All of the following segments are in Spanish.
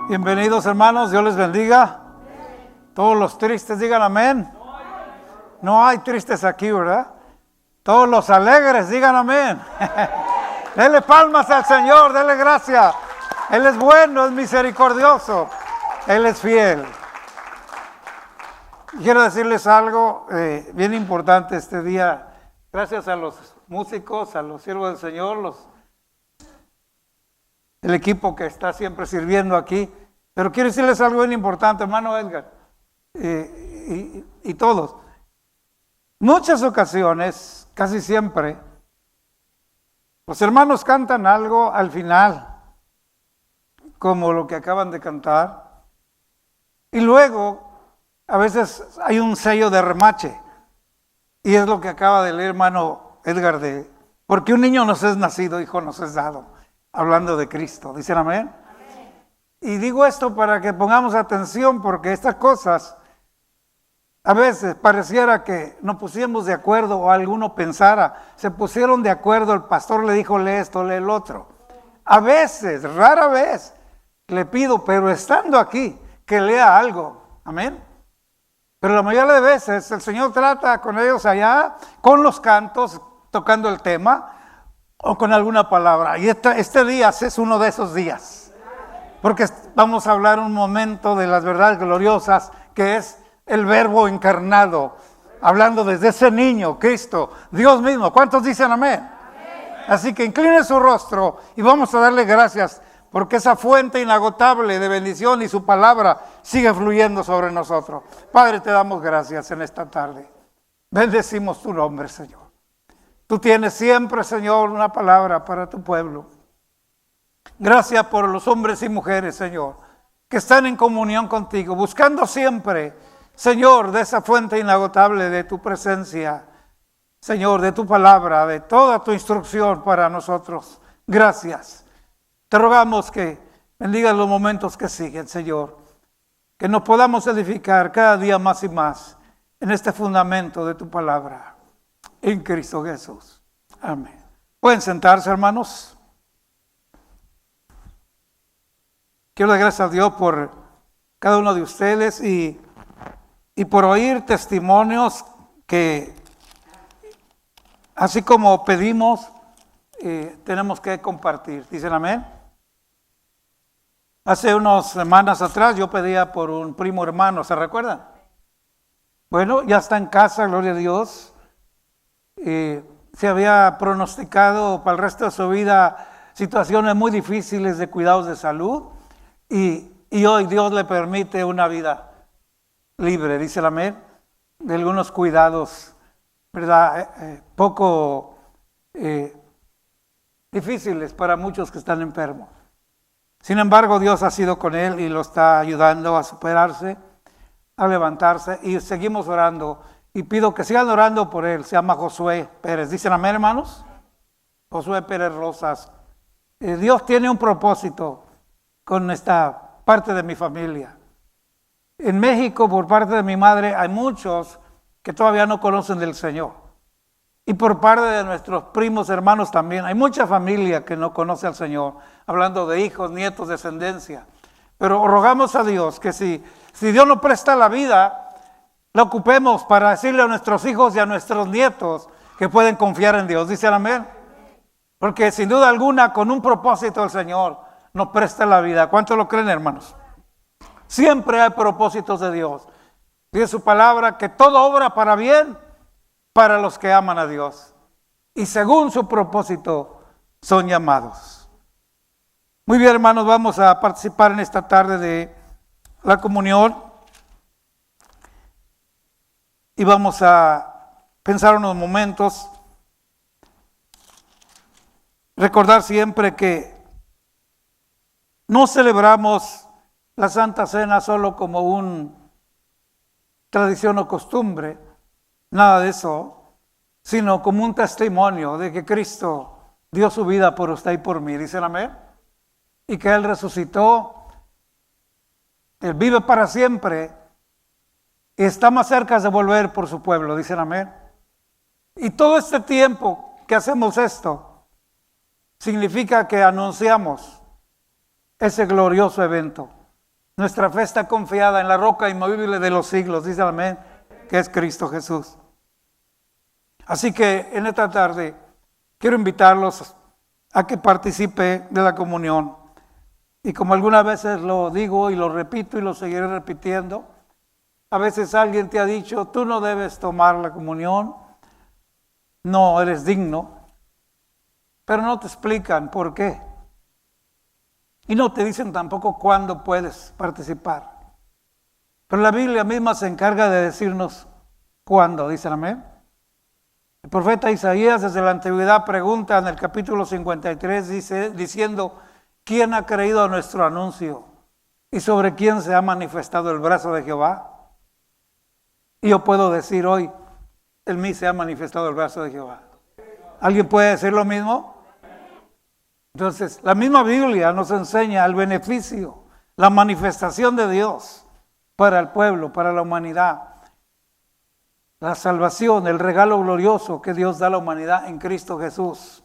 Bienvenidos, hermanos, Dios les bendiga. Todos los tristes digan amén. No hay tristes aquí, ¿verdad? Todos los alegres digan amén. Dele palmas al Señor, dele gracias. Él es bueno, es misericordioso, Él es fiel. Quiero decirles algo bien importante este día. Gracias a los músicos, a los siervos del Señor, el equipo que está siempre sirviendo aquí. Pero quiero decirles algo bien importante, hermano Edgar, y todos. Muchas ocasiones, casi siempre, los hermanos cantan algo al final, como lo que acaban de cantar, y luego a veces hay un sello de remache, y es lo que acaba de leer hermano Edgar, porque un niño nos es nacido, hijo nos es dado, hablando de Cristo. ¿Dicen amén? Y digo esto para que pongamos atención, porque estas cosas a veces pareciera que nos pusiéramos de acuerdo o alguno pensara, se pusieron de acuerdo, el pastor le dijo lee esto, lee el otro. A veces, rara vez, le pido, pero estando aquí, que lea algo. Amén. Pero la mayoría de veces el Señor trata con ellos allá, con los cantos, tocando el tema o con alguna palabra. Y este día es uno de esos días. Porque vamos a hablar un momento de las verdades gloriosas, que es el Verbo encarnado, hablando desde ese niño, Cristo, Dios mismo. ¿Cuántos dicen amén? Amén. Así que incline su rostro y vamos a darle gracias, porque esa fuente inagotable de bendición y su palabra sigue fluyendo sobre nosotros. Padre, te damos gracias en esta tarde. Bendecimos tu nombre, Señor. Tú tienes siempre, Señor, una palabra para tu pueblo. Gracias por los hombres y mujeres, Señor, que están en comunión contigo, buscando siempre, Señor, de esa fuente inagotable de tu presencia, Señor, de tu palabra, de toda tu instrucción para nosotros. Gracias. Te rogamos que bendigas los momentos que siguen, Señor, que nos podamos edificar cada día más y más en este fundamento de tu palabra, en Cristo Jesús. Amén. ¿Pueden sentarse, hermanos? Quiero dar gracias a Dios por cada uno de ustedes y por oír testimonios que, así como pedimos, tenemos que compartir. ¿Dicen amén? Hace unas semanas atrás yo pedía por un primo hermano, ¿se recuerdan? Bueno, ya está en casa, gloria a Dios. Se había pronosticado para el resto de su vida situaciones muy difíciles de cuidados de salud. Y hoy Dios le permite una vida libre, dice el amén, de algunos cuidados, ¿verdad? Poco difíciles para muchos que están enfermos. Sin embargo, Dios ha sido con él y lo está ayudando a superarse, a levantarse, y seguimos orando. Y pido que sigan orando por él. Se llama Josué Pérez. ¿Dicen amén, hermanos? Josué Pérez Rosas. Dios tiene un propósito con esta parte de mi familia. En México, por parte de mi madre, hay muchos que todavía no conocen del Señor. Y por parte de nuestros primos hermanos también, hay mucha familia que no conoce al Señor, hablando de hijos, nietos, descendencia. Pero rogamos a Dios que si Dios nos presta la vida, la ocupemos para decirle a nuestros hijos y a nuestros nietos que pueden confiar en Dios. ¿Dicen amén? Porque sin duda alguna, con un propósito el Señor nos presta la vida. ¿Cuántos lo creen, hermanos? Siempre hay propósitos de Dios. Dice su palabra que todo obra para bien para los que aman a Dios. Y según su propósito son llamados. Muy bien, hermanos, vamos a participar en esta tarde de la comunión. Y vamos a pensar unos momentos. Recordar siempre que no celebramos la Santa Cena solo como una tradición o costumbre, nada de eso, sino como un testimonio de que Cristo dio su vida por usted y por mí. ¿Dicen amén? Y que Él resucitó, Él vive para siempre y está más cerca de volver por su pueblo. ¿Dicen amén? Y todo este tiempo que hacemos esto, significa que anunciamos ese glorioso evento. Nuestra fe está confiada en la roca inmovible de los siglos, dice amén, que es Cristo Jesús. Así que en esta tarde quiero invitarlos a que participe de la comunión. Y como algunas veces lo digo y lo repito y lo seguiré repitiendo, a veces alguien te ha dicho, tú no debes tomar la comunión, no eres digno, pero no te explican por qué. Y no te dicen tampoco cuándo puedes participar. Pero la Biblia misma se encarga de decirnos cuándo, dicen amén. El profeta Isaías desde la antigüedad pregunta en el capítulo 53, diciendo, ¿quién ha creído a nuestro anuncio? ¿Y sobre quién se ha manifestado el brazo de Jehová? Y yo puedo decir hoy, en mí se ha manifestado el brazo de Jehová. ¿Alguien puede decir lo mismo? Entonces, la misma Biblia nos enseña el beneficio, la manifestación de Dios para el pueblo, para la humanidad. La salvación, el regalo glorioso que Dios da a la humanidad en Cristo Jesús.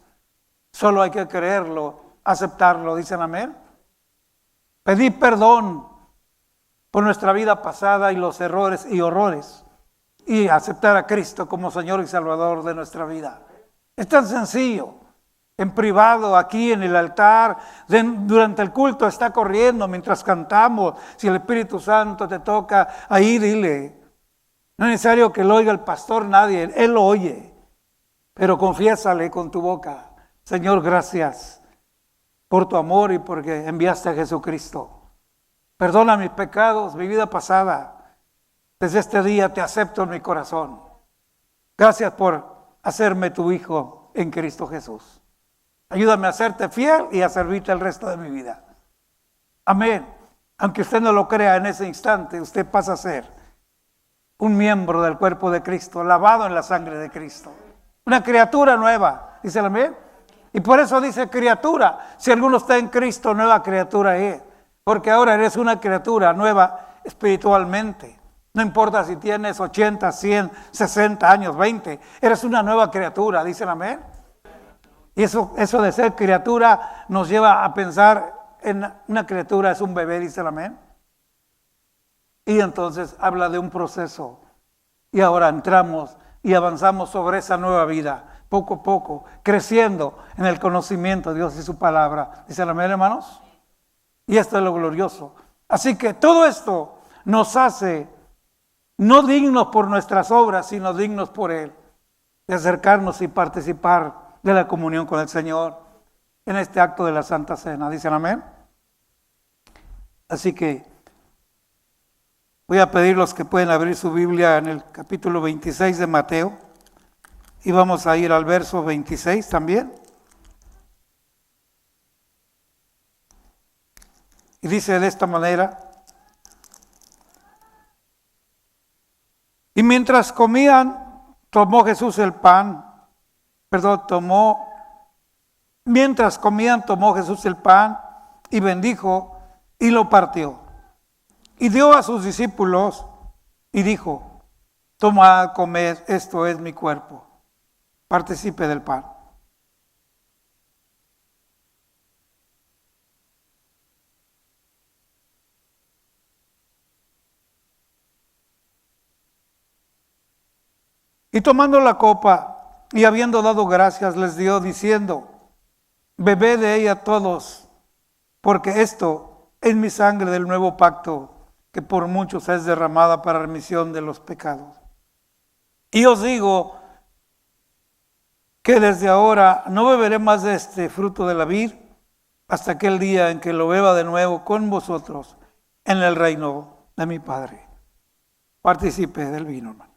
Solo hay que creerlo, aceptarlo, dicen amén. Pedir perdón por nuestra vida pasada y los errores y horrores. Y aceptar a Cristo como Señor y Salvador de nuestra vida. Es tan sencillo. En privado, aquí en el altar, durante el culto está corriendo mientras cantamos. Si el Espíritu Santo te toca, ahí dile. No es necesario que lo oiga el pastor, nadie, él lo oye. Pero confiésale con tu boca, Señor, gracias por tu amor y porque enviaste a Jesucristo. Perdona mis pecados, mi vida pasada. Desde este día te acepto en mi corazón. Gracias por hacerme tu hijo en Cristo Jesús. Ayúdame a serte fiel y a servirte el resto de mi vida. Amén. Aunque usted no lo crea en ese instante, usted pasa a ser un miembro del cuerpo de Cristo, lavado en la sangre de Cristo. Una criatura nueva, dice el amén. Y por eso dice criatura. Si alguno está en Cristo, nueva criatura es. Porque ahora eres una criatura nueva espiritualmente. No importa si tienes 80, 100, 60 años, 20. Eres una nueva criatura, dice el amén. Y eso de ser criatura nos lleva a pensar en una criatura, es un bebé, dice el amén. Y entonces habla de un proceso. Y ahora entramos y avanzamos sobre esa nueva vida, poco a poco, creciendo en el conocimiento de Dios y su palabra. ¿Dice el amén, hermanos? Y esto es lo glorioso. Así que todo esto nos hace no dignos por nuestras obras, sino dignos por Él, de acercarnos y participar de la comunión con el Señor en este acto de la Santa Cena. ¿Dicen amén? Así que voy a pedir los que pueden abrir su Biblia en el capítulo 26 de Mateo y vamos a ir al verso 26 también. Y dice de esta manera: y mientras comían, mientras comían, tomó Jesús el pan y bendijo y lo partió. Y dio a sus discípulos y dijo: tomad, comed, esto es mi cuerpo. Participe del pan. Y tomando la copa y habiendo dado gracias, les dio diciendo: bebed de ella todos, porque esto es mi sangre del nuevo pacto, que por muchos es derramada para remisión de los pecados. Y os digo que desde ahora no beberé más de este fruto de la vid hasta aquel día en que lo beba de nuevo con vosotros en el reino de mi Padre. Participe del vino, hermano.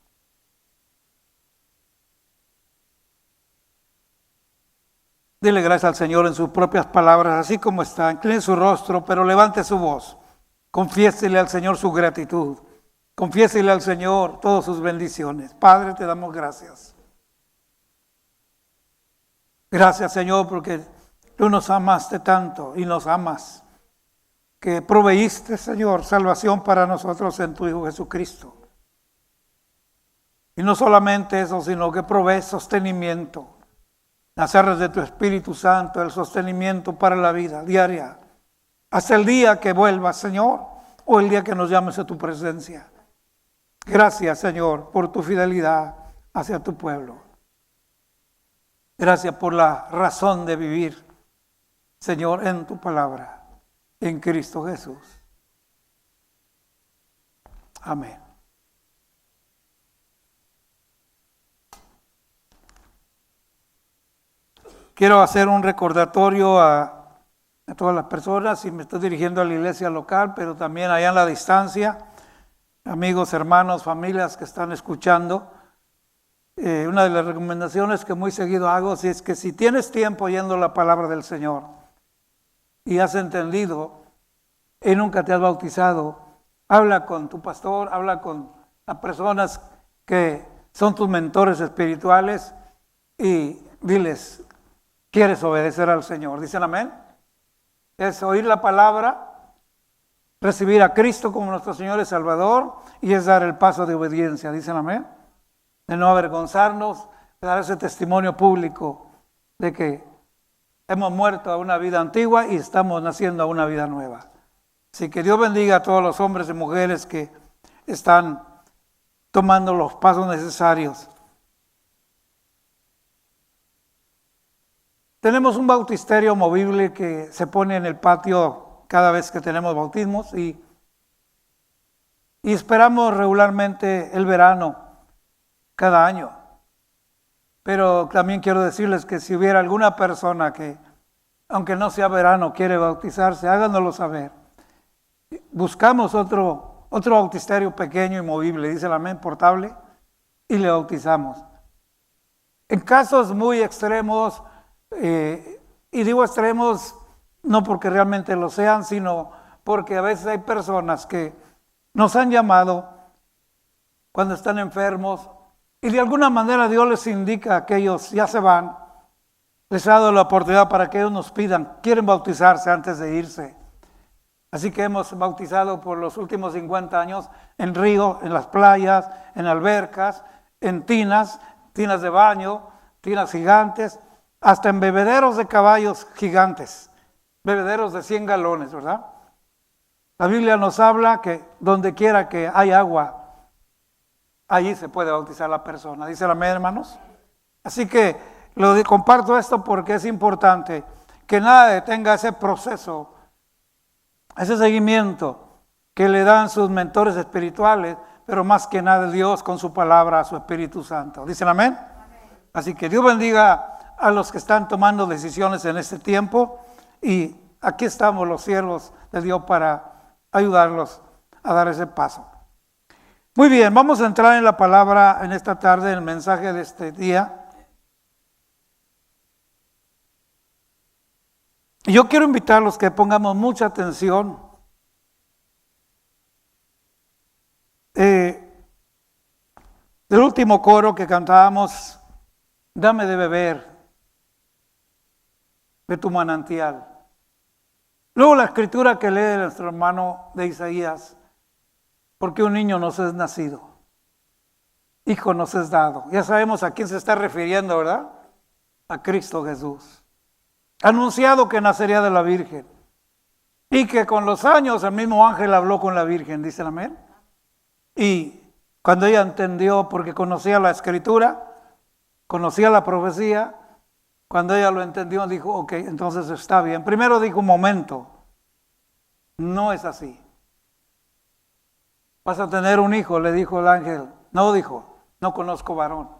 Dile gracias al Señor en sus propias palabras, así como está. Incline su rostro, pero levante su voz. Confiésele al Señor su gratitud. Confiésele al Señor todas sus bendiciones. Padre, te damos gracias. Gracias, Señor, porque tú nos amaste tanto y nos amas, que proveíste, Señor, salvación para nosotros en tu Hijo Jesucristo. Y no solamente eso, sino que provees sostenimiento. Las arras de tu Espíritu Santo, el sostenimiento para la vida diaria, hasta el día que vuelvas, Señor, o el día que nos llames a tu presencia. Gracias, Señor, por tu fidelidad hacia tu pueblo. Gracias por la razón de vivir, Señor, en tu palabra, en Cristo Jesús. Amén. Quiero hacer un recordatorio a todas las personas, y me estoy dirigiendo a la iglesia local, pero también allá en la distancia, amigos, hermanos, familias que están escuchando. Una de las recomendaciones que muy seguido hago es que si tienes tiempo oyendo la palabra del Señor y has entendido y nunca te has bautizado, habla con tu pastor, habla con las personas que son tus mentores espirituales y diles, ¿quieres obedecer al Señor? ¿Dicen amén? Es oír la palabra, recibir a Cristo como nuestro Señor y Salvador, y es dar el paso de obediencia. ¿Dicen amén? De no avergonzarnos, de dar ese testimonio público de que hemos muerto a una vida antigua y estamos naciendo a una vida nueva. Así que Dios bendiga a todos los hombres y mujeres que están tomando los pasos necesarios. Tenemos un bautisterio movible que se pone en el patio cada vez que tenemos bautismos y esperamos regularmente el verano cada año. Pero también quiero decirles que si hubiera alguna persona que, aunque no sea verano, quiere bautizarse, háganoslo saber. Buscamos otro bautisterio pequeño y movible, dice el amén, portable, y le bautizamos. En casos muy extremos, y digo extremos no porque realmente lo sean, sino porque a veces hay personas que nos han llamado cuando están enfermos y de alguna manera Dios les indica que ellos ya se van, les ha dado la oportunidad para que ellos nos pidan, quieren bautizarse antes de irse. Así que hemos bautizado por los últimos 50 años en ríos, en las playas, en albercas, en tinas de baño, tinas gigantes, hasta en bebederos de caballos gigantes, bebederos de 100 galones, ¿verdad? La Biblia nos habla que donde quiera que hay agua, allí se puede bautizar la persona. ¿Dice el amén, hermanos? Así que comparto esto porque es importante que nada detenga ese proceso, ese seguimiento que le dan sus mentores espirituales, pero más que nada Dios con su palabra, su Espíritu Santo. ¿Dicen amén? Así que Dios bendiga a los que están tomando decisiones en este tiempo, y aquí estamos los siervos de Dios para ayudarlos a dar ese paso. Muy bien, vamos a entrar en la palabra en esta tarde, en el mensaje de este día. Y yo quiero invitarlos que pongamos mucha atención. Del último coro que cantábamos, dame de beber de tu manantial. Luego la escritura que lee nuestro hermano de Isaías, porque un niño nos es nacido, hijo nos es dado. Ya sabemos a quién se está refiriendo, ¿verdad? A Cristo Jesús. Anunciado que nacería de la Virgen, y que con los años el mismo ángel habló con la Virgen, dice el amén. Y cuando ella entendió, porque conocía la escritura, conocía la profecía, cuando ella lo entendió, dijo, ok, entonces está bien. Primero dijo, un momento, no es así. Vas a tener un hijo, le dijo el ángel. No, dijo, no conozco varón.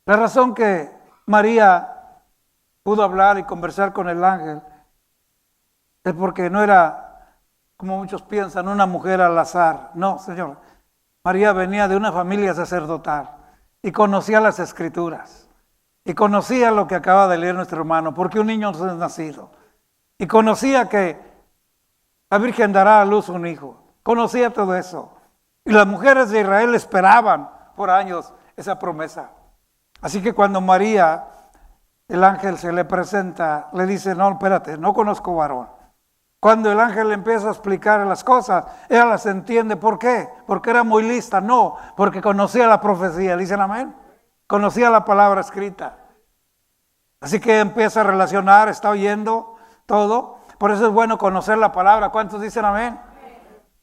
La razón que María pudo hablar y conversar con el ángel es porque no era, como muchos piensan, una mujer al azar. No, Señor. María venía de una familia sacerdotal y conocía las escrituras. Y conocía lo que acaba de leer nuestro hermano, porque un niño nos es nacido. Y conocía que la Virgen dará a luz un hijo. Conocía todo eso. Y las mujeres de Israel esperaban por años esa promesa. Así que cuando María, el ángel se le presenta, le dice, no, espérate, no conozco varón. Cuando el ángel le empieza a explicar las cosas, ella las entiende. ¿Por qué? Porque era muy lista. No, porque conocía la profecía. ¿Dicen amén? Conocía la palabra escrita. Así que empieza a relacionar, está oyendo todo. Por eso es bueno conocer la palabra. ¿Cuántos dicen amén?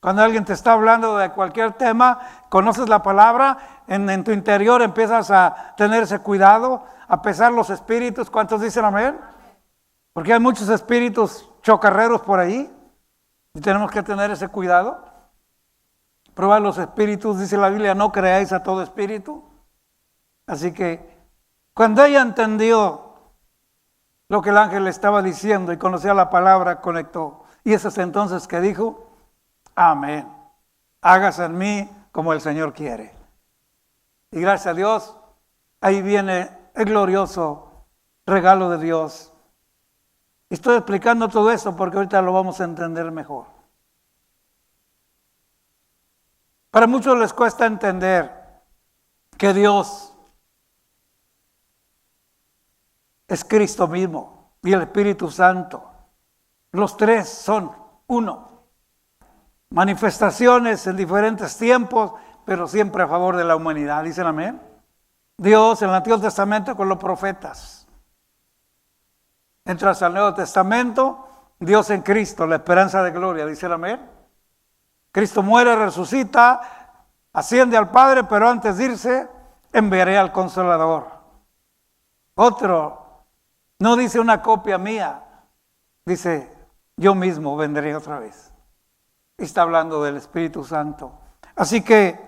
Cuando alguien te está hablando de cualquier tema, conoces la palabra, en tu interior empiezas a tener ese cuidado, a pesar los espíritus. ¿Cuántos dicen amén? Porque hay muchos espíritus chocarreros por ahí y tenemos que tener ese cuidado. Probar los espíritus, dice la Biblia, no creáis a todo espíritu. Así que cuando ella entendió lo que el ángel le estaba diciendo y conocía la palabra, conectó. Y es entonces que dijo, amén, hágase en mí como el Señor quiere. Y gracias a Dios, ahí viene el glorioso regalo de Dios. Estoy explicando todo eso porque ahorita lo vamos a entender mejor. Para muchos les cuesta entender que Dios es Cristo mismo y el Espíritu Santo. Los tres son uno. Manifestaciones en diferentes tiempos, pero siempre a favor de la humanidad. ¿Dicen amén? Dios en el Antiguo Testamento con los profetas. Entras al Nuevo Testamento, Dios en Cristo, la esperanza de gloria. ¿Dicen amén? Cristo muere, resucita, asciende al Padre, pero antes de irse, enviaré al Consolador. Otro, no dice una copia mía, dice, yo mismo vendré otra vez. Está hablando del Espíritu Santo. Así que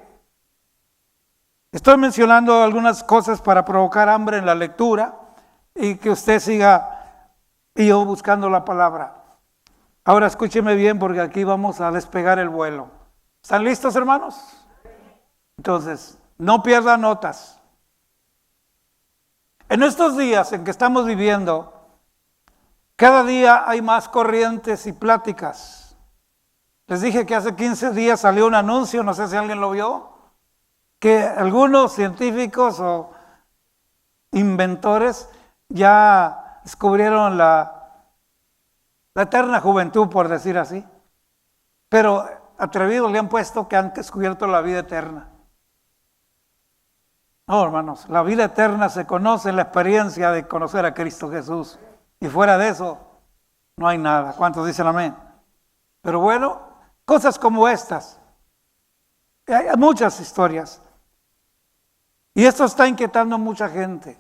estoy mencionando algunas cosas para provocar hambre en la lectura y que usted siga y yo buscando la palabra. Ahora escúcheme bien porque aquí vamos a despegar el vuelo. ¿Están listos, hermanos? Entonces, no pierdan notas. En estos días en que estamos viviendo, cada día hay más corrientes y pláticas. Les dije que hace 15 días salió un anuncio, no sé si alguien lo vio, que algunos científicos o inventores ya descubrieron la eterna juventud, por decir así. Pero atrevidos le han puesto que han descubierto la vida eterna. No, hermanos, la vida eterna se conoce en la experiencia de conocer a Cristo Jesús. Y fuera de eso, no hay nada. ¿Cuántos dicen amén? Pero bueno, cosas como estas. Hay muchas historias. Y esto está inquietando a mucha gente.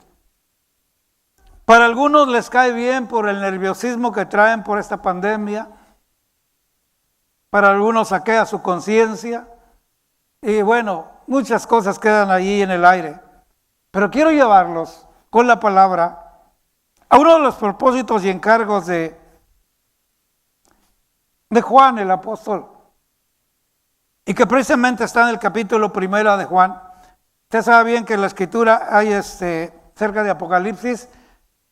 Para algunos les cae bien por el nerviosismo que traen por esta pandemia. Para algunos saquea su conciencia. Y bueno, muchas cosas quedan allí en el aire. Pero quiero llevarlos con la palabra a uno de los propósitos y encargos de Juan el apóstol. Y que precisamente está en el capítulo 1 de Juan. Usted sabe bien que en la escritura hay cerca de Apocalipsis,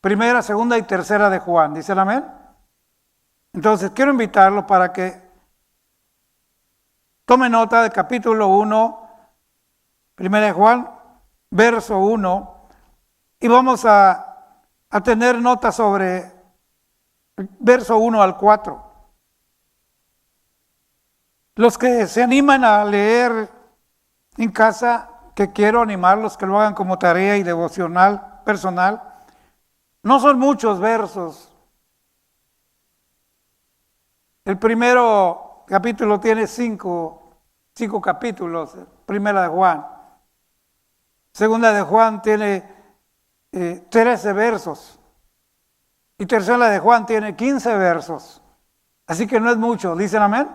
1, 2 y 3 de Juan. ¿Dicen amén? Entonces quiero invitarlo para que tome nota del capítulo 1, 1 de Juan, verso 1. Y vamos a tener nota sobre el verso 1 al 4. Los que se animan a leer en casa, que quiero animarlos que lo hagan como tarea y devocional personal. No son muchos versos. El primero capítulo tiene cinco capítulos. Primera de Juan. Segunda de Juan tiene 13 versos. Y tercera de Juan tiene 15 versos. Así que no es mucho. ¿Dicen amén?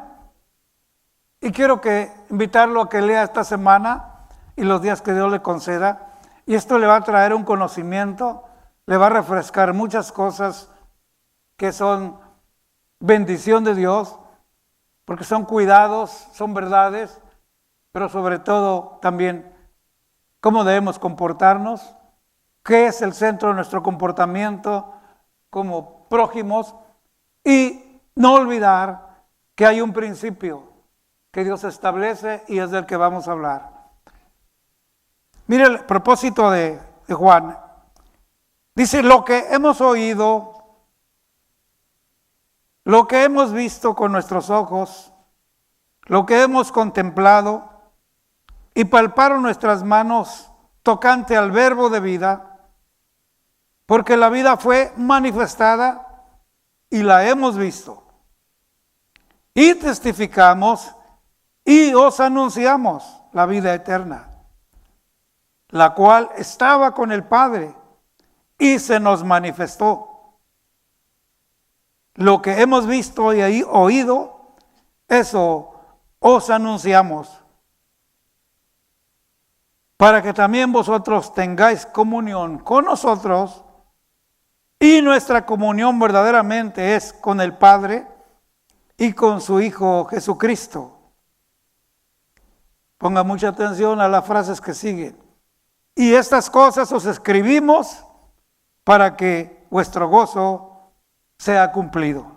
Y quiero invitarlo a que lea esta semana y los días que Dios le conceda. Y esto le va a traer un conocimiento, le va a refrescar muchas cosas que son bendición de Dios, porque son cuidados, son verdades, pero sobre todo también cómo debemos comportarnos, qué es el centro de nuestro comportamiento como prójimos y no olvidar que hay un principio que Dios establece y es del que vamos a hablar. Mire el propósito de Juan. Dice, lo que hemos oído, lo que hemos visto con nuestros ojos, lo que hemos contemplado y palparon nuestras manos tocante al verbo de vida, porque la vida fue manifestada y la hemos visto. Y testificamos y os anunciamos la vida eterna, la cual estaba con el Padre y se nos manifestó. Lo que hemos visto y oído, eso os anunciamos, para que también vosotros tengáis comunión con nosotros, y nuestra comunión verdaderamente es con el Padre y con su Hijo Jesucristo. Ponga mucha atención a las frases que siguen. Y estas cosas os escribimos para que vuestro gozo sea cumplido.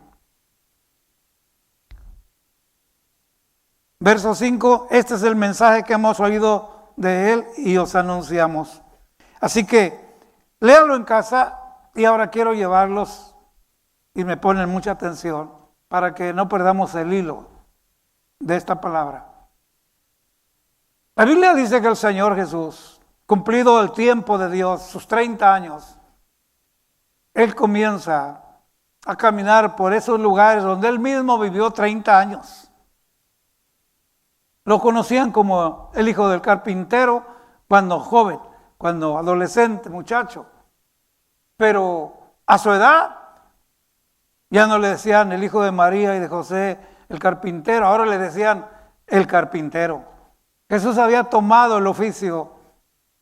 Verso 5, este es el mensaje que hemos oído de él y os anunciamos. Así que léalo en casa y ahora quiero llevarlos y me ponen mucha atención para que no perdamos el hilo de esta palabra. La Biblia dice que el Señor Jesús, cumplido el tiempo de Dios, sus 30 años, Él comienza a caminar por esos lugares donde Él mismo vivió 30 años. Lo conocían como el hijo del carpintero cuando joven, cuando adolescente, muchacho. Pero a su edad ya no le decían el hijo de María y de José, el carpintero, ahora le decían el carpintero. Jesús había tomado el oficio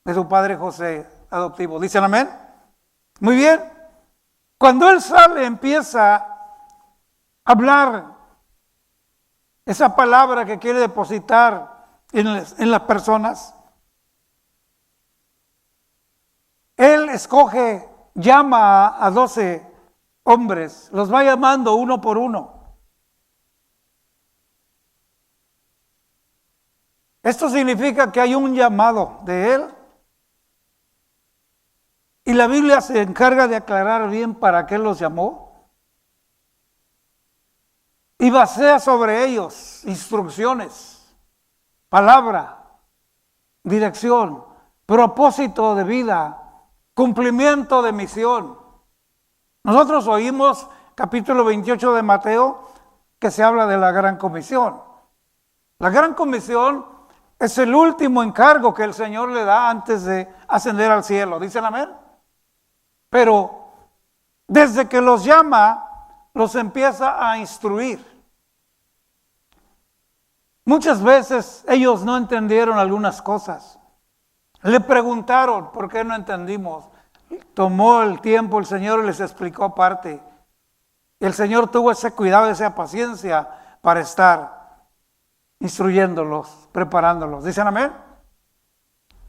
de su padre José adoptivo. ¿Dicen amén? Muy bien. Cuando Él sale, empieza a hablar esa palabra que quiere depositar en las personas. Él escoge, llama a 12 hombres, los va llamando uno por uno. Esto significa que hay un llamado de Él. Y la Biblia se encarga de aclarar bien para qué los llamó. Y basea sobre ellos instrucciones, palabra, dirección, propósito de vida, cumplimiento de misión. Nosotros oímos capítulo 28 de Mateo que se habla de la Gran Comisión. La Gran Comisión es el último encargo que el Señor le da antes de ascender al cielo. ¿Dicen amén? Pero desde que los llama, los empieza a instruir. Muchas veces ellos no entendieron algunas cosas. Le preguntaron por qué no entendimos. Tomó el tiempo el Señor y les explicó aparte. El Señor tuvo ese cuidado, esa paciencia para estar instruyéndolos, preparándolos. ¿Dicen amén?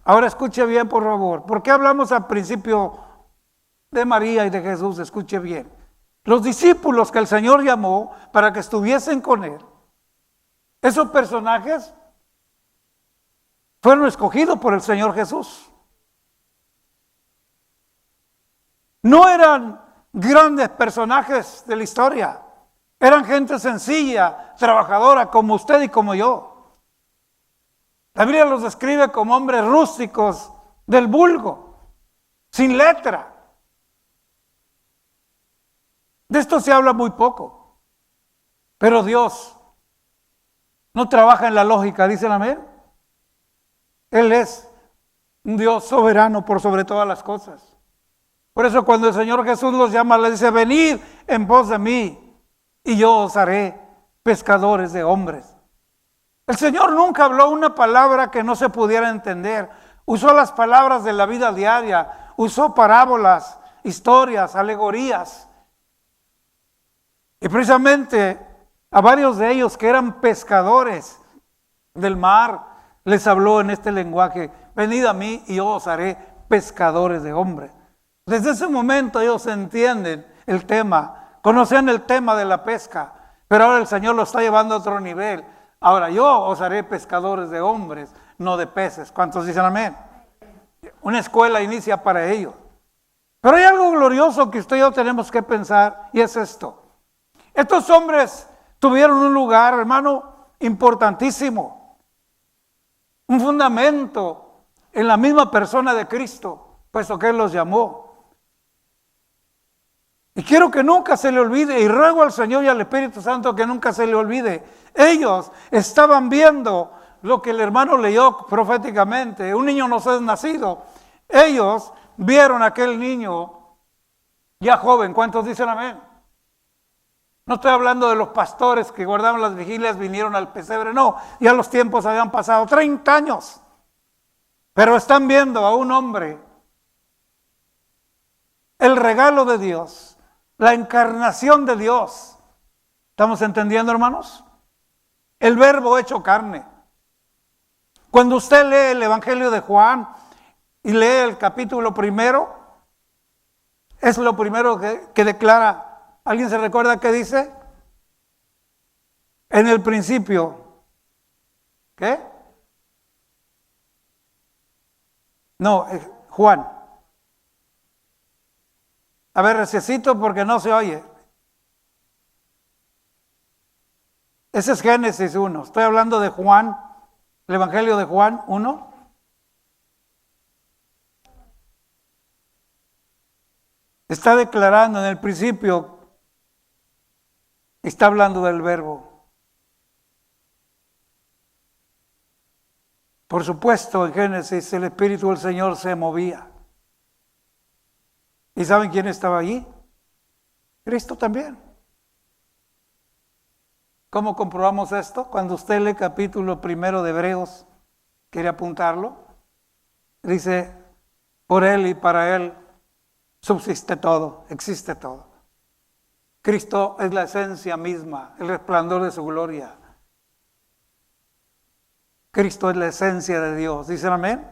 Ahora escuche bien, por favor. ¿Por qué hablamos al principio de María y de Jesús? Escuche bien. Los discípulos que el Señor llamó para que estuviesen con Él, esos personajes fueron escogidos por el Señor Jesús. No eran grandes personajes de la historia. Eran gente sencilla, trabajadora, como usted y como yo. La Biblia los describe como hombres rústicos del vulgo, sin letra. De esto se habla muy poco. Pero Dios no trabaja en la lógica, ¿dicen amén? Él es un Dios soberano por sobre todas las cosas. Por eso cuando el Señor Jesús los llama, le dice, venid en pos de mí y yo os haré pescadores de hombres. El Señor nunca habló una palabra que no se pudiera entender. Usó las palabras de la vida diaria, usó parábolas, historias, alegorías. Y precisamente a varios de ellos que eran pescadores del mar, les habló en este lenguaje, venid a mí y yo os haré pescadores de hombres. Desde ese momento ellos entienden el tema, conocían el tema de la pesca, pero ahora el Señor lo está llevando a otro nivel. Ahora yo os haré pescadores de hombres, no de peces. ¿Cuántos dicen amén? Una escuela inicia para ellos. Pero hay algo glorioso que usted y yo tenemos que pensar, y es esto. Estos hombres tuvieron un lugar, hermano, importantísimo, un fundamento en la misma persona de Cristo, puesto que Él los llamó. Y quiero que nunca se le olvide, y ruego al Señor y al Espíritu Santo que nunca se le olvide. Ellos estaban viendo lo que el hermano leyó proféticamente. Un niño nos es nacido. Ellos vieron a aquel niño ya joven. ¿Cuántos dicen amén? No estoy hablando de los pastores que guardaban las vigilias, vinieron al pesebre. No, ya los tiempos habían pasado 30 años. Pero están viendo a un hombre, el regalo de Dios, la encarnación de Dios. ¿Estamos entendiendo, hermanos? El verbo hecho carne. Cuando usted lee el Evangelio de Juan y lee el capítulo 1, es lo primero que declara. ¿Alguien se recuerda qué dice? En el principio. ¿Qué? No, Juan. A ver, necesito porque no se oye. Ese es Génesis 1. Estoy hablando de Juan, el Evangelio de Juan 1. Está declarando en el principio, está hablando del verbo. Por supuesto, en Génesis el Espíritu del Señor se movía. ¿Y saben quién estaba allí? Cristo también. ¿Cómo comprobamos esto? Cuando usted lee el capítulo 1 de Hebreos, quiere apuntarlo, dice, por Él y para Él subsiste todo, existe todo. Cristo es la esencia misma, el resplandor de su gloria. Cristo es la esencia de Dios. ¿Dicen amén?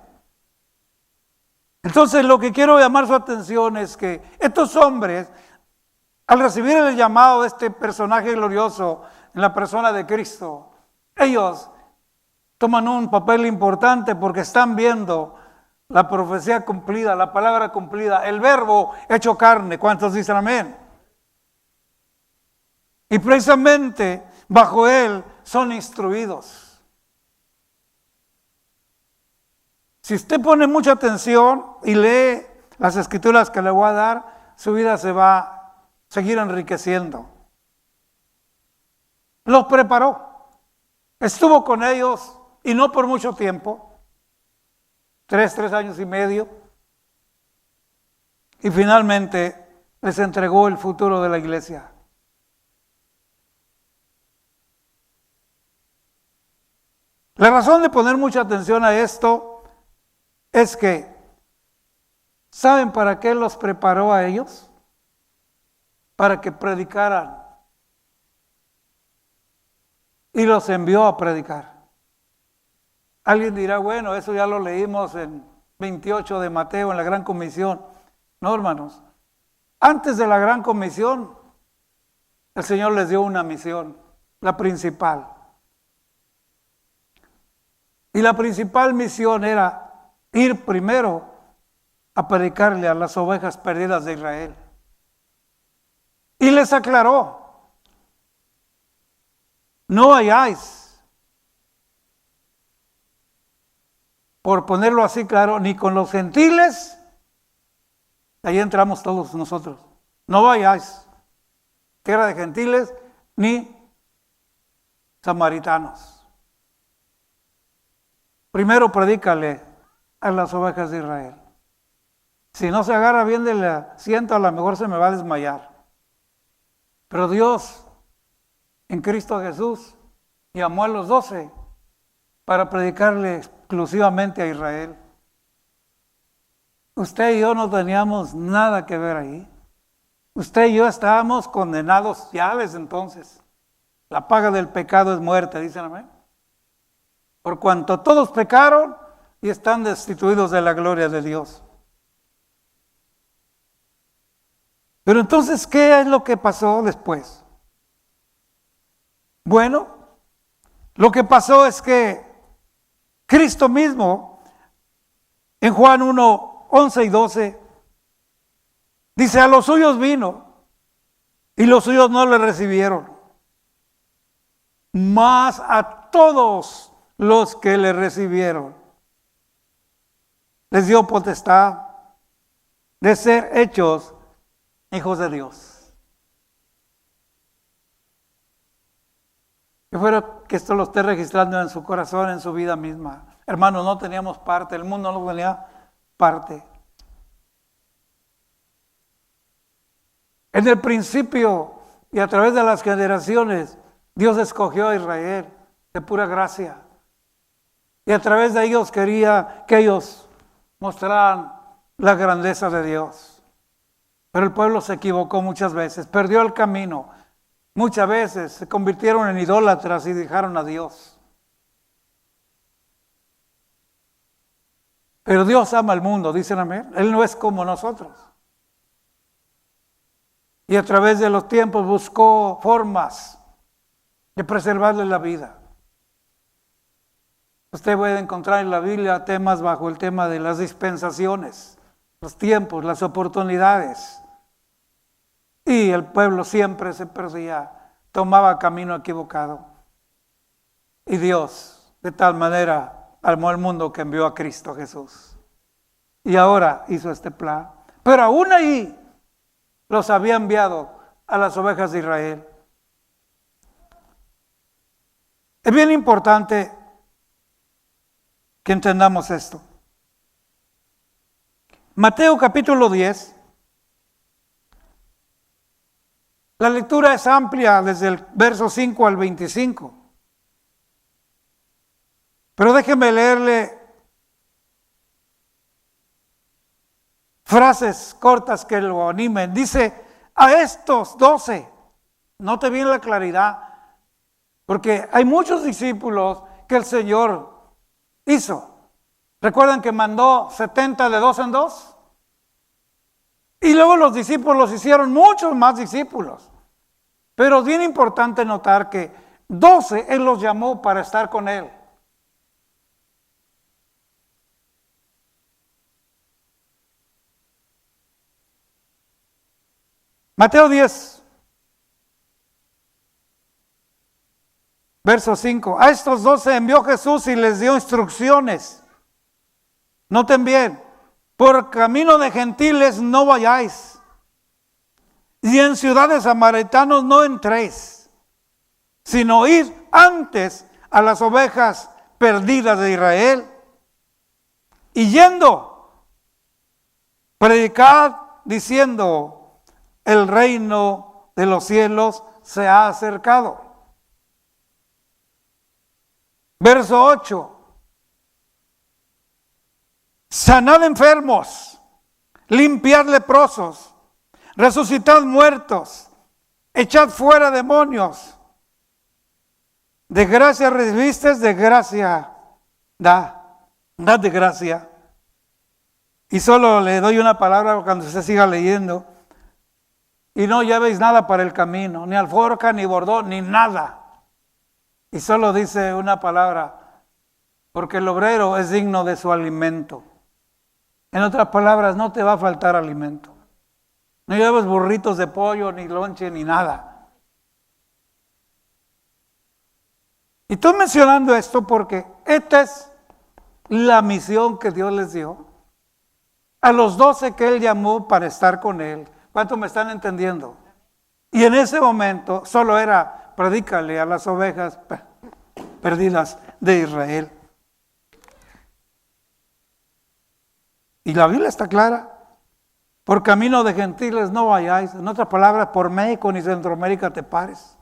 Entonces lo que quiero llamar su atención es que estos hombres, al recibir el llamado de este personaje glorioso en la persona de Cristo, ellos toman un papel importante porque están viendo la profecía cumplida, la palabra cumplida, el verbo hecho carne. ¿Cuántos dicen amén? Y precisamente bajo él son instruidos. Si usted pone mucha atención y lee las escrituras que le voy a dar, su vida se va a seguir enriqueciendo. Los preparó. Estuvo con ellos y no por mucho tiempo. 3 años y medio. Y finalmente les entregó el futuro de la iglesia. La razón de poner mucha atención a esto es que, ¿saben para qué los preparó a ellos? Para que predicaran. Y los envió a predicar. Alguien dirá, bueno, eso ya lo leímos en 28 de Mateo, en la Gran Comisión. No, hermanos. Antes de la Gran Comisión, el Señor les dio una misión, la principal. Y la principal misión era ir primero a predicarle a las ovejas perdidas de Israel. Y les aclaró, no hayáis, por ponerlo así claro, ni con los gentiles, ahí entramos todos nosotros, no vayáis, tierra de gentiles, ni samaritanos. Primero predícale a las ovejas de Israel. Si no se agarra bien del asiento, a lo mejor se me va a desmayar. Pero Dios, en Cristo Jesús, llamó a los 12 para predicarle exclusivamente a Israel. Usted y yo no teníamos nada que ver ahí. Usted y yo estábamos condenados ya desde entonces. La paga del pecado es muerte, dicen amén. Por cuanto todos pecaron y están destituidos de la gloria de Dios. Pero entonces, ¿qué es lo que pasó después? Bueno, lo que pasó es que Cristo mismo, en Juan 1, 11 y 12, dice, a los suyos vino y los suyos no le recibieron. Mas a todos los que le recibieron, les dio potestad de ser hechos hijos de Dios. Que esto lo esté registrando en su corazón, en su vida misma. Hermanos, no teníamos parte, el mundo no tenía parte. En el principio y a través de las generaciones, Dios escogió a Israel de pura gracia. Y a través de ellos quería que ellos mostraran la grandeza de Dios. Pero el pueblo se equivocó muchas veces, perdió el camino. Muchas veces se convirtieron en idólatras y dejaron a Dios. Pero Dios ama al mundo, dicen amén. Él no es como nosotros. Y a través de los tiempos buscó formas de preservarle la vida. Usted puede encontrar en la Biblia temas bajo el tema de las dispensaciones, los tiempos, las oportunidades. Y el pueblo siempre se perdía, tomaba camino equivocado. Y Dios, de tal manera, armó el mundo que envió a Cristo Jesús. Y ahora hizo este plan. Pero aún ahí los había enviado a las ovejas de Israel. Es bien importante que entendamos esto. Mateo capítulo 10. La lectura es amplia desde el verso 5 al 25. Pero déjeme leerle frases cortas que lo animen. Dice, a estos 12, note bien la claridad, porque hay muchos discípulos que el Señor hizo. ¿Recuerdan que mandó 70 de 2 en 2? Y luego los discípulos hicieron muchos más discípulos. Pero es bien importante notar que 12 Él los llamó para estar con Él. Mateo 10, verso 5. A estos 12 envió Jesús y les dio instrucciones. Noten bien, por camino de gentiles no vayáis, y en ciudades samaritanos no entréis, sino id antes a las ovejas perdidas de Israel, y yendo, predicad diciendo, el reino de los cielos se ha acercado. Verso 8. Sanad enfermos, limpiad leprosos, resucitad muertos, echad fuera demonios. De gracia recibiste, de gracia da de gracia. Y solo le doy una palabra cuando usted siga leyendo. Y no llevéis nada para el camino, ni alforja, ni bordón, ni nada. Y solo dice una palabra, porque el obrero es digno de su alimento. En otras palabras, no te va a faltar alimento. No lleves burritos de pollo, ni lonche, ni nada. Y estoy mencionando esto porque esta es la misión que Dios les dio a los 12 que Él llamó para estar con Él. ¿Cuánto me están entendiendo? Y en ese momento solo era predícale a las ovejas perdidas de Israel. Y la Biblia está clara. Por camino de gentiles no vayáis. En otras palabras, por México ni Centroamérica te pares.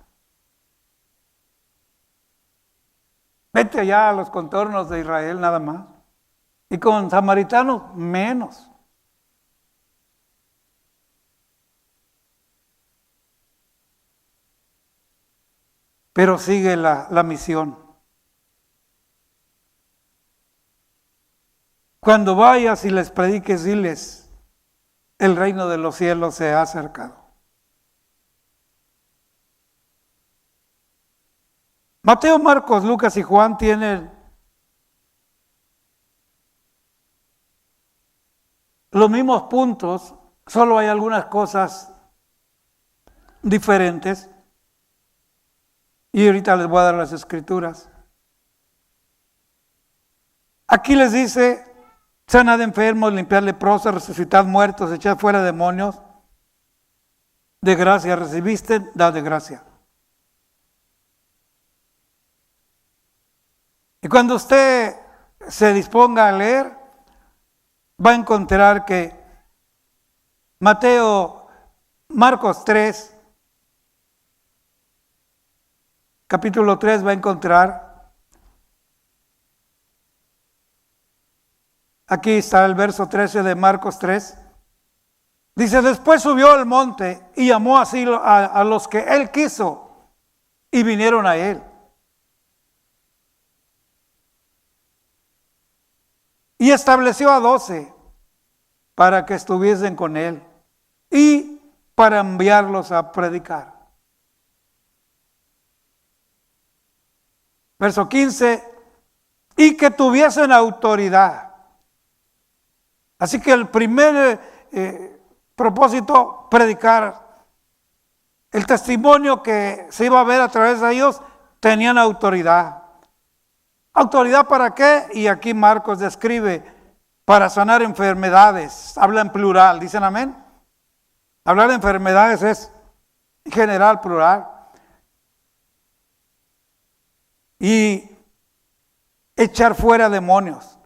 Vete allá a los contornos de Israel nada más. Y con samaritanos menos. Pero sigue la misión. Cuando vayas y les prediques, diles, el reino de los cielos se ha acercado. Mateo, Marcos, Lucas y Juan tienen los mismos puntos, solo hay algunas cosas diferentes. Y ahorita les voy a dar las escrituras. Aquí les dice, sanad enfermos, limpiad leprosos, resucitad muertos, echad fuera demonios. De gracia recibiste, dad de gracia. Y cuando usted se disponga a leer, va a encontrar que Marcos 3, capítulo 3, va a encontrar, aquí está el verso 13 de Marcos 3, dice, después subió al monte y llamó así a los que él quiso y vinieron a él. Y estableció a 12 para que estuviesen con él y para enviarlos a predicar. Verso 15, y que tuviesen autoridad. Así que el primer propósito, predicar. El testimonio que se iba a ver a través de ellos, tenían autoridad. ¿Autoridad para qué? Y aquí Marcos describe, para sanar enfermedades. Habla en plural, ¿dicen amén? Hablar de enfermedades es general, plural. Y echar fuera demonios.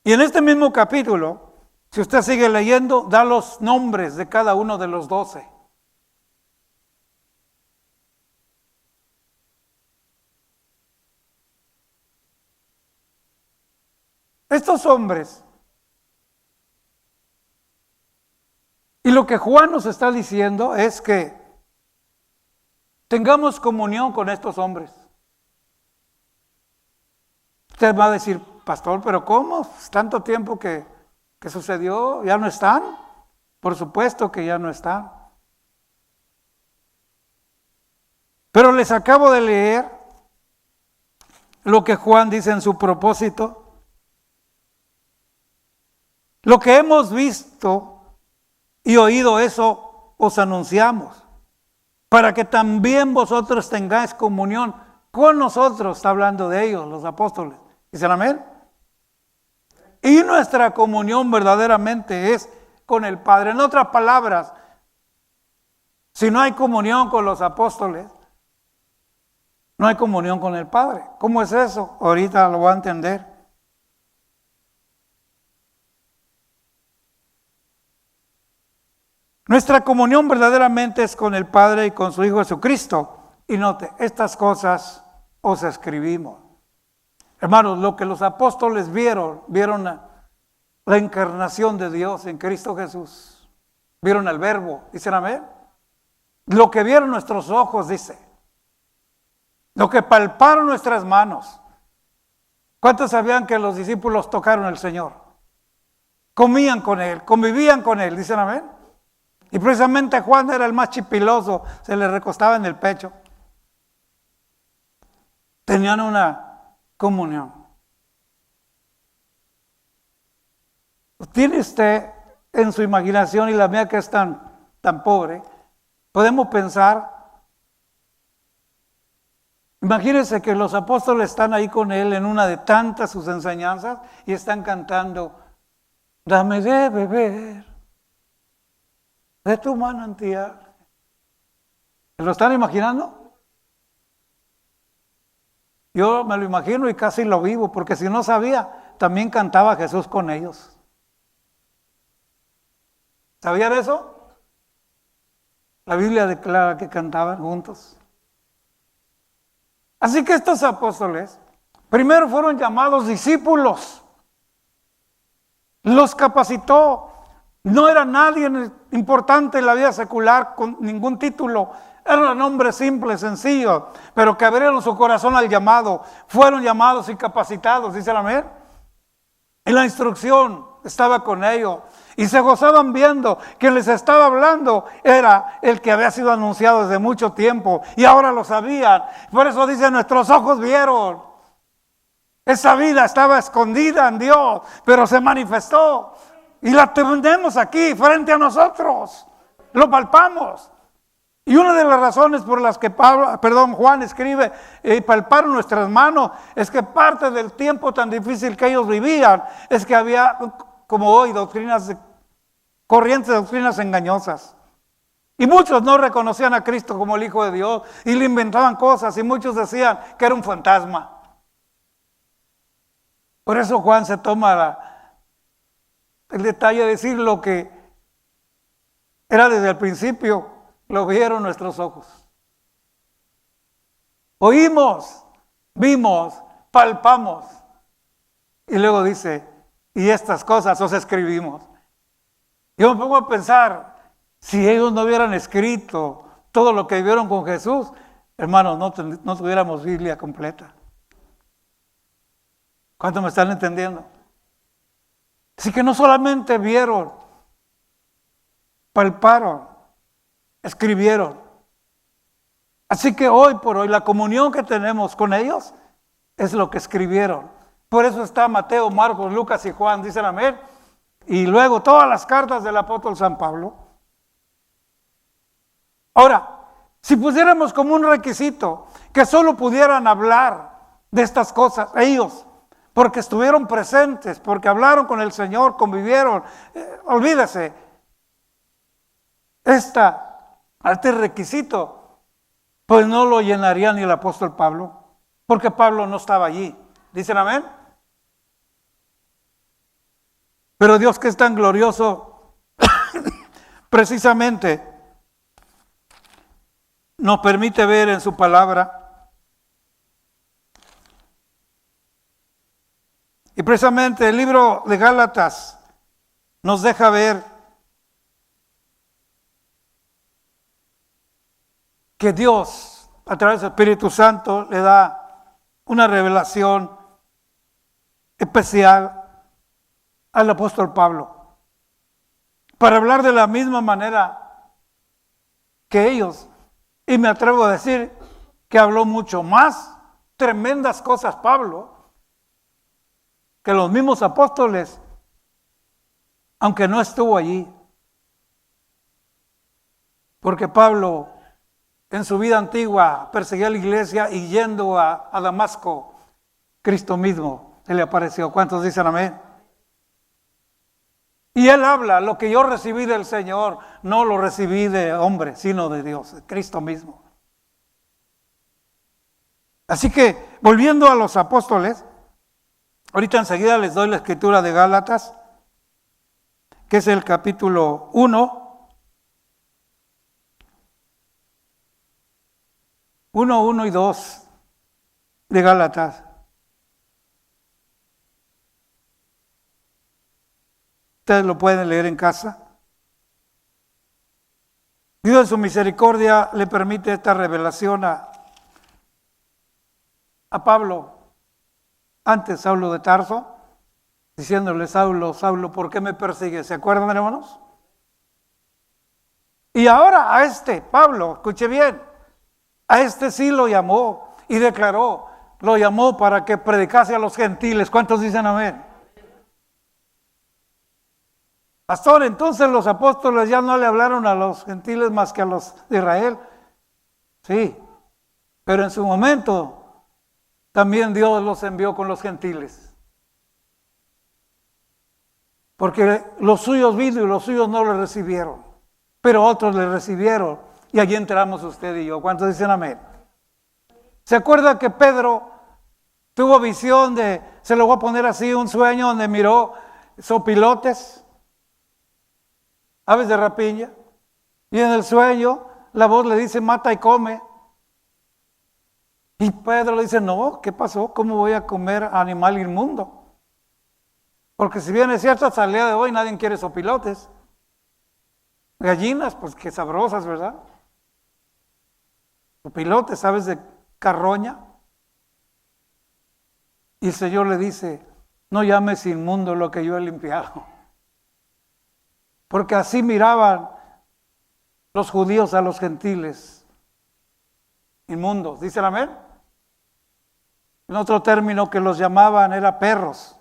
Y en este mismo capítulo, si usted sigue leyendo, da los nombres de cada uno de los 12. Estos hombres, y lo que Juan nos está diciendo es que tengamos comunión con estos hombres. Usted va a decir, pastor, pero ¿cómo? Tanto tiempo que sucedió, ¿ya no están? Por supuesto que ya no están. Pero les acabo de leer lo que Juan dice en su propósito. Lo que hemos visto y oído, eso os anunciamos, para que también vosotros tengáis comunión con nosotros. Está hablando de ellos, los apóstoles. ¿Dicen amén? Y nuestra comunión verdaderamente es con el Padre. En otras palabras, si no hay comunión con los apóstoles, no hay comunión con el Padre. ¿Cómo es eso? Ahorita lo voy a entender. Nuestra comunión verdaderamente es con el Padre y con su Hijo Jesucristo. Y note, estas cosas os escribimos. Hermanos, lo que los apóstoles vieron la encarnación de Dios en Cristo Jesús. Vieron el Verbo, ¿dicen amén? Lo que vieron nuestros ojos, dice. Lo que palparon nuestras manos. ¿Cuántos sabían que los discípulos tocaron al Señor? Comían con Él, convivían con Él, ¿dicen amén? Y precisamente Juan era el más chipiloso, se le recostaba en el pecho. Tenían una comunión. ¿Tiene usted en su imaginación, y la mía que es tan pobre, podemos pensar, imagínense que los apóstoles están ahí con él en una de tantas sus enseñanzas y están cantando, dame de beber de tu manantial. ¿Se lo están imaginando? Yo me lo imagino y casi lo vivo, porque si no sabía, también cantaba Jesús con ellos. ¿Sabían eso? La Biblia declara que cantaban juntos. Así que estos apóstoles primero fueron llamados discípulos. Los capacitó. No era nadie importante en la vida secular con ningún título. Eran hombres simples, sencillos, pero que abrieron su corazón al llamado. Fueron llamados y capacitados, dice el amén. En la instrucción estaba con ellos. Y se gozaban viendo que les estaba hablando era el que había sido anunciado desde mucho tiempo. Y ahora lo sabían. Por eso dice, nuestros ojos vieron. Esa vida estaba escondida en Dios, pero se manifestó. Y la tenemos aquí frente a nosotros. Lo palpamos. Y una de las razones por las que Juan escribe, palparon nuestras manos, es que parte del tiempo tan difícil que ellos vivían, es que había, como hoy, corrientes de doctrinas engañosas. Y muchos no reconocían a Cristo como el Hijo de Dios y le inventaban cosas, y muchos decían que era un fantasma. Por eso Juan se toma el detalle de decir lo que era desde el principio, lo vieron nuestros ojos. Oímos, vimos, palpamos. Y luego dice, y estas cosas os escribimos. Yo me pongo a pensar, si ellos no hubieran escrito todo lo que vieron con Jesús, hermanos, no tuviéramos Biblia completa. ¿Cuántos me están entendiendo? Así que no solamente vieron, palparon, escribieron. Así que hoy por hoy la comunión que tenemos con ellos es lo que escribieron. Por eso está Mateo, Marcos, Lucas y Juan, dicen amén. Y luego todas las cartas del apóstol San Pablo. Ahora, si pusiéramos como un requisito que solo pudieran hablar de estas cosas, ellos, porque estuvieron presentes, porque hablaron con el Señor, convivieron, olvídese, este requisito, pues no lo llenaría ni el apóstol Pablo, porque Pablo no estaba allí. ¿Dicen amén? Pero Dios, que es tan glorioso, precisamente nos permite ver en su palabra. Y precisamente el libro de Gálatas nos deja ver que Dios, a través del Espíritu Santo, le da una revelación especial al apóstol Pablo, para hablar de la misma manera que ellos. Y me atrevo a decir que habló mucho más tremendas cosas Pablo que los mismos apóstoles, aunque no estuvo allí. Porque Pablo en su vida antigua perseguía a la iglesia y yendo a Damasco, Cristo mismo se le apareció. ¿Cuántos dicen amén? Y él habla, lo que yo recibí del Señor, no lo recibí de hombre, sino de Dios, de Cristo mismo. Así que, volviendo a los apóstoles, ahorita enseguida les doy la escritura de Gálatas, que es el capítulo 1, 1 y 2 de Gálatas. Ustedes lo pueden leer en casa. Dios en su misericordia le permite esta revelación a Pablo, antes Saulo de Tarso, diciéndole: Saulo, Saulo, ¿por qué me persigues? ¿Se acuerdan, hermanos? Y ahora a Pablo, escuche bien, a sí lo llamó y declaró, lo llamó para que predicase a los gentiles. ¿Cuántos dicen amén? Pastor, entonces los apóstoles ya no le hablaron a los gentiles más que a los de Israel. Sí, pero en su momento también Dios los envió con los gentiles. Porque los suyos vino y los suyos no lo recibieron, pero otros le recibieron y allí entramos usted y yo. ¿Cuántos dicen amén? ¿Se acuerda que Pedro tuvo visión se lo voy a poner así, un sueño donde miró sopilotes, aves de rapiña, y en el sueño la voz le dice: mata y come. Y Pedro le dice: no, ¿qué pasó? ¿Cómo voy a comer animal inmundo? Porque si bien es cierto, hasta el día de hoy nadie quiere sopilotes. Gallinas, pues qué sabrosas, ¿verdad? Sopilotes, aves de carroña. Y el Señor le dice: no llames inmundo lo que yo he limpiado. Porque así miraban los judíos a los gentiles inmundos. ¿Dicen amén? En otro término que los llamaban era perros.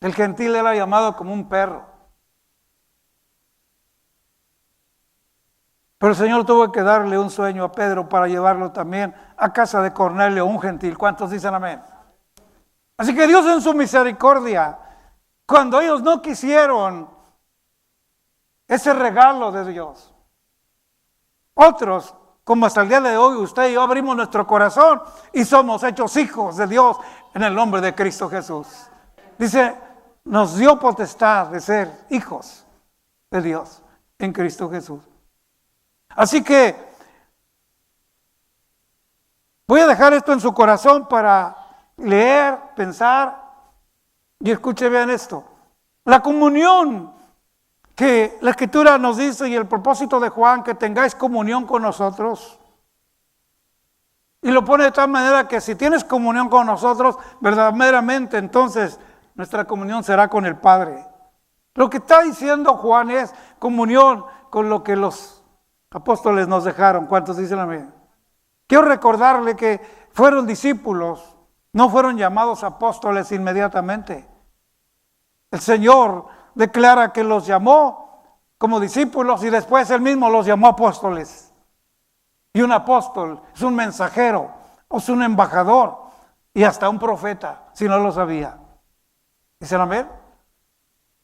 El gentil era llamado como un perro. Pero el Señor tuvo que darle un sueño a Pedro para llevarlo también a casa de Cornelio, un gentil. ¿Cuántos dicen amén? Así que Dios en su misericordia, cuando ellos no quisieron ese regalo de Dios, otros, como hasta el día de hoy, usted y yo abrimos nuestro corazón y somos hechos hijos de Dios en el nombre de Cristo Jesús. Dice, nos dio potestad de ser hijos de Dios en Cristo Jesús. Así que voy a dejar esto en su corazón para leer, pensar y escuche bien esto. La comunión que la Escritura nos dice y el propósito de Juan, que tengáis comunión con nosotros. Y lo pone de tal manera que si tienes comunión con nosotros, verdaderamente entonces nuestra comunión será con el Padre. Lo que está diciendo Juan es comunión con lo que los apóstoles nos dejaron. ¿Cuántos dicen amén? Quiero recordarle que fueron discípulos, no fueron llamados apóstoles inmediatamente. El Señor declara que los llamó como discípulos y después Él mismo los llamó apóstoles. Y un apóstol es un mensajero, o es un embajador y hasta un profeta, si no lo sabía. ¿Dicen amén?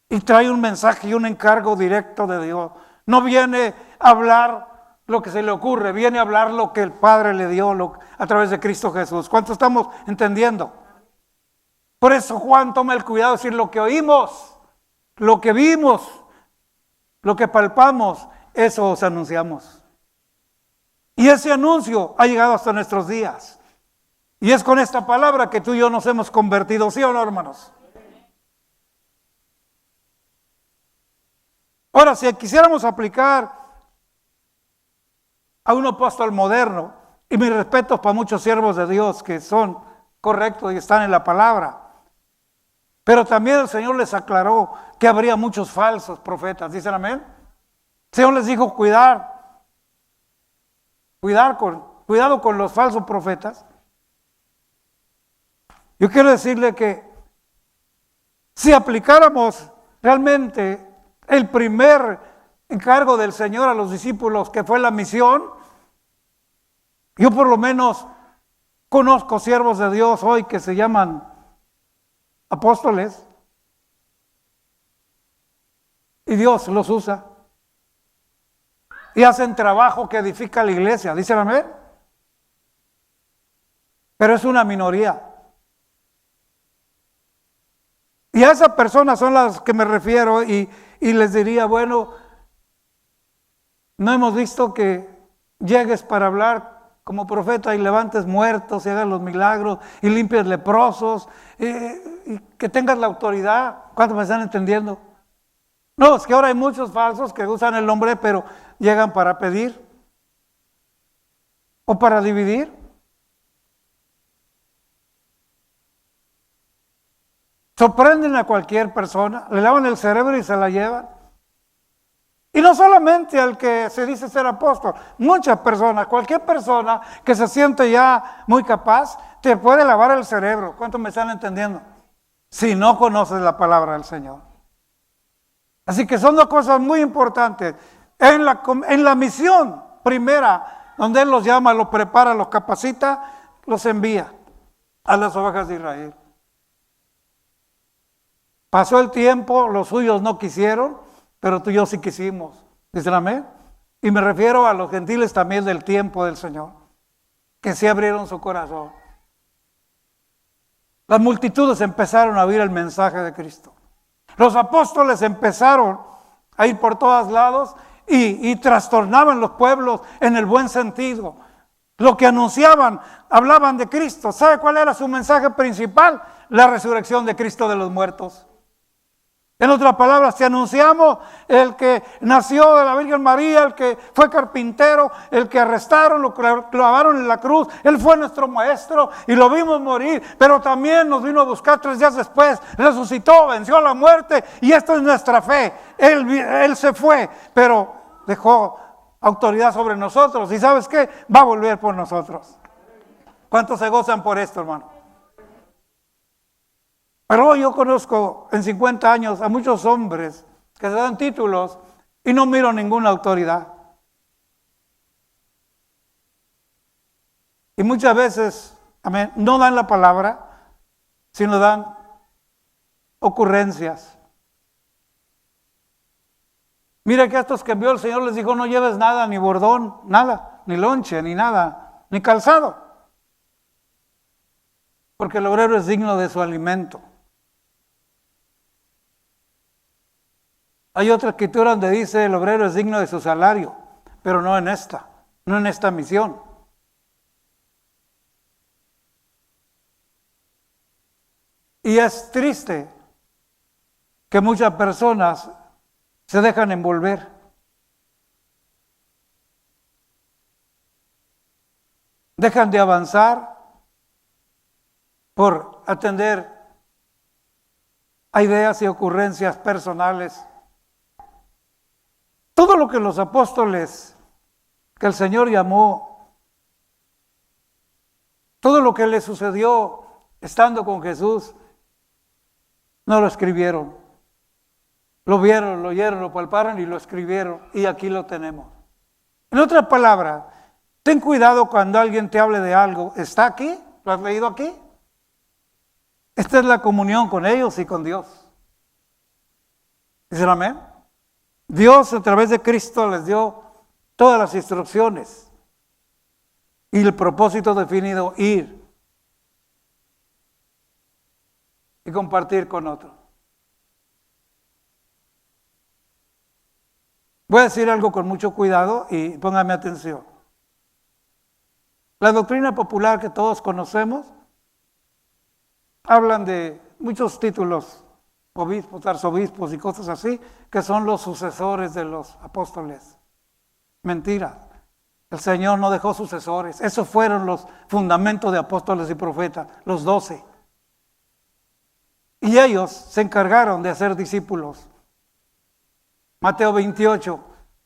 Y trae un mensaje y un encargo directo de Dios. No viene a hablar lo que se le ocurre, viene a hablar lo que el Padre le dio a través de Cristo Jesús. ¿Cuánto estamos entendiendo? Por eso Juan toma el cuidado de decir lo que oímos, lo que vimos, lo que palpamos, eso os anunciamos. Y ese anuncio ha llegado hasta nuestros días. Y es con esta palabra que tú y yo nos hemos convertido, ¿sí o no, hermanos? Ahora, si quisiéramos aplicar a un apóstol moderno, y mis respetos para muchos siervos de Dios que son correctos y están en la palabra, pero también el Señor les aclaró que habría muchos falsos profetas, ¿dicen amén? El Señor les dijo cuidado con los falsos profetas. Yo quiero decirle que si aplicáramos realmente el primer encargo del Señor a los discípulos, que fue la misión, yo por lo menos conozco siervos de Dios hoy que se llaman apóstoles y Dios los usa. Y hacen trabajo que edifica la iglesia, ¿dicen amén? Pero es una minoría. Y a esas personas son las que me refiero y les diría, bueno, no hemos visto que llegues para hablar como profeta y levantes muertos y hagas los milagros y limpies leprosos y que tengas la autoridad. ¿Cuántos me están entendiendo? No, es que ahora hay muchos falsos que usan el nombre, pero llegan para pedir o para dividir. Sorprenden a cualquier persona, le lavan el cerebro y se la llevan. Y no solamente al que se dice ser apóstol, muchas personas, cualquier persona que se siente ya muy capaz, te puede lavar el cerebro. ¿Cuántos me están entendiendo? Si no conoces la palabra del Señor. Así que son dos cosas muy importantes. En la misión primera, donde Él los llama, los prepara, los capacita, los envía a las ovejas de Israel. Pasó el tiempo, los suyos no quisieron, pero tú y yo sí quisimos. ¿Dicen amén? Y me refiero a los gentiles también del tiempo del Señor, que sí abrieron su corazón. Las multitudes empezaron a oír el mensaje de Cristo. Los apóstoles empezaron a ir por todos lados y trastornaban los pueblos en el buen sentido. Lo que anunciaban, hablaban de Cristo. ¿Sabe cuál era su mensaje principal? La resurrección de Cristo de los muertos. En otras palabras, te anunciamos el que nació de la Virgen María, el que fue carpintero, el que arrestaron, lo clavaron en la cruz. Él fue nuestro maestro y lo vimos morir, pero también nos vino a buscar 3 días después. Resucitó, venció a la muerte y esta es nuestra fe. Él se fue, pero dejó autoridad sobre nosotros. ¿Y sabes qué? Va a volver por nosotros. ¿Cuántos se gozan por esto, hermano? Pero yo conozco en 50 años a muchos hombres que se dan títulos y no miro ninguna autoridad. Y muchas veces, amén, no dan la palabra, sino dan ocurrencias. Mira que a estos que envió el Señor les dijo, no lleves nada, ni bordón, nada, ni lonche, ni nada, ni calzado. Porque el obrero es digno de su alimento. Hay otra escritura donde dice el obrero es digno de su salario, pero no en esta misión. Y es triste que muchas personas se dejan envolver. Dejan de avanzar por atender a ideas y ocurrencias personales. Todo lo que los apóstoles que el Señor llamó, todo lo que les sucedió estando con Jesús, no lo escribieron. Lo vieron, lo oyeron, lo palparon y lo escribieron. Y aquí lo tenemos. En otras palabras, ten cuidado cuando alguien te hable de algo. ¿Está aquí? ¿Lo has leído aquí? Esta es la comunión con ellos y con Dios. ¿Dicen amén? Dios a través de Cristo les dio todas las instrucciones y el propósito definido: ir y compartir con otros. Voy a decir algo con mucho cuidado y póngame atención. La doctrina popular que todos conocemos hablan de muchos títulos, obispos, arzobispos y cosas así, que son los sucesores de los apóstoles. Mentira. El Señor no dejó sucesores. Esos fueron los fundamentos de apóstoles y profetas, los 12. Y ellos se encargaron de hacer discípulos. Mateo 28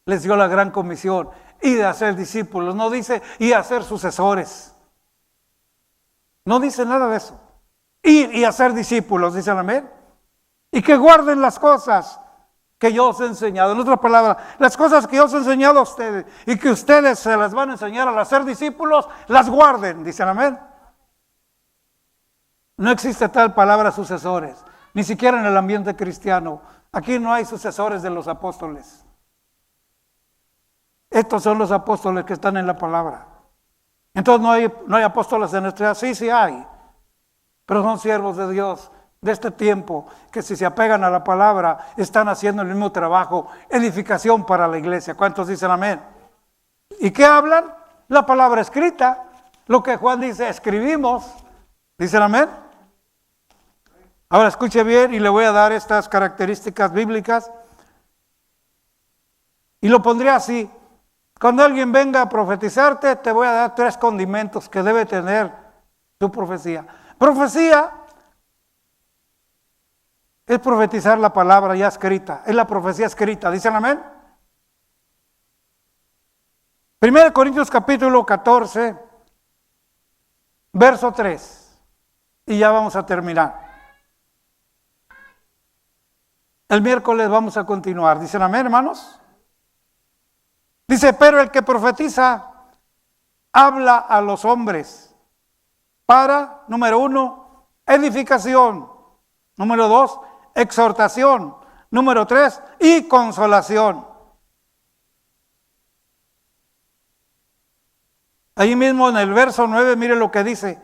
les dio la gran comisión, y de hacer discípulos. No dice y hacer sucesores. No dice nada de eso. Ir y hacer discípulos, dicen amén. Y que guarden las cosas que yo os he enseñado. En otras palabras, las cosas que yo os he enseñado a ustedes y que ustedes se las van a enseñar al hacer discípulos, las guarden, dicen amén. No existe tal palabra sucesores, ni siquiera en el ambiente cristiano. Aquí no hay sucesores de los apóstoles. Estos son los apóstoles que están en la palabra. Entonces no hay apóstoles en nuestra edad. Sí hay, pero son siervos de Dios de este tiempo que si se apegan a la palabra están haciendo el mismo trabajo, edificación para la iglesia. ¿Cuántos dicen amén? ¿Y qué hablan? La palabra escrita, lo que Juan dice, escribimos. ¿Dicen amén? Ahora escuche bien y le voy a dar estas características bíblicas y lo pondré así. Cuando alguien venga a profetizarte, te voy a dar 3 condimentos que debe tener tu profecía. Profecía es profetizar la palabra ya escrita, es la profecía escrita. ¿Dicen amén? 1 Corintios capítulo 14, verso 3. Y ya vamos a terminar. El miércoles vamos a continuar. ¿Dicen amén, hermanos? Dice, pero el que profetiza habla a los hombres para, número 1, edificación. Número 2, exhortación. Número 3, y consolación. Ahí mismo en el verso 9, mire lo que dice.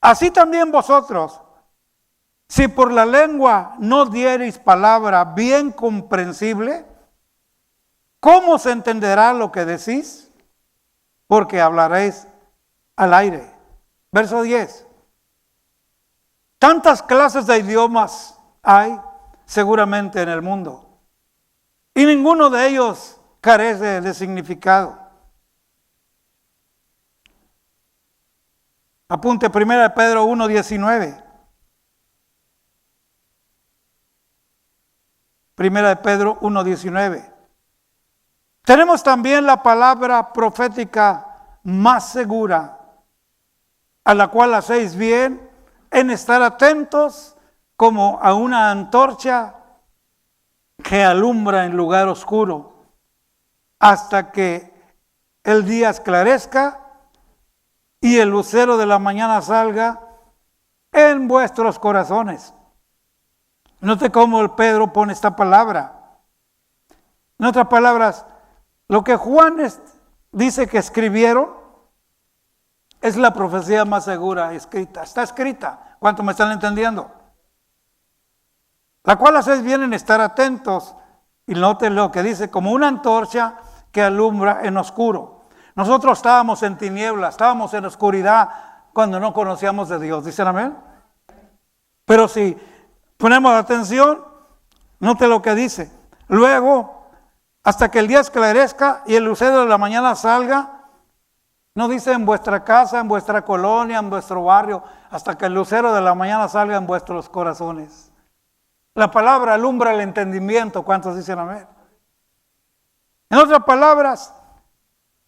Así también vosotros, si por la lengua no diereis palabra bien comprensible, ¿cómo se entenderá lo que decís? Porque hablaréis al aire. Verso 10. Tantas clases de idiomas hay seguramente en el mundo, y ninguno de ellos carece de significado. Apunte 1 Pedro 1:19. 1 Pedro 1:19. Tenemos también la palabra profética más segura, a la cual hacéis bien en estar atentos como a una antorcha que alumbra en lugar oscuro, hasta que el día esclarezca y el lucero de la mañana salga en vuestros corazones. Note cómo el Pedro pone esta palabra. En otras palabras, lo que Juan dice que escribieron es la profecía más segura escrita. Está escrita. ¿Cuánto me están entendiendo? La cual hacéis bien en estar atentos Y note lo que dice, como una antorcha que alumbra en oscuro. Nosotros estábamos en tinieblas, estábamos en oscuridad cuando no conocíamos de Dios. ¿Dicen amén? Pero si ponemos atención, note lo que dice. Luego, hasta que el día esclarezca y el lucero de la mañana salga, no dice en vuestra casa, en vuestra colonia, en vuestro barrio, hasta que el lucero de la mañana salga en vuestros corazones. La palabra alumbra el entendimiento. ¿Cuántos dicen amén? En otras palabras,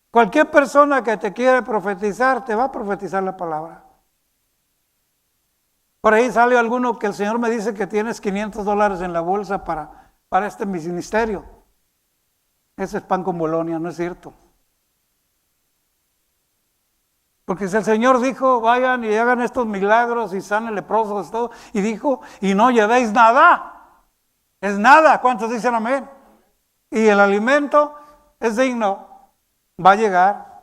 cualquier persona que te quiere profetizar, te va a profetizar la palabra. Por ahí sale alguno que el Señor me dice que tienes $500 en la bolsa para este ministerio. Ese es pan con Bolonia, no es cierto. Porque si el Señor dijo, vayan y hagan estos milagros y sanen leprosos, todo, y dijo, y no llevéis nada. Es nada. ¿Cuántos dicen amén? Y el alimento es digno, va a llegar.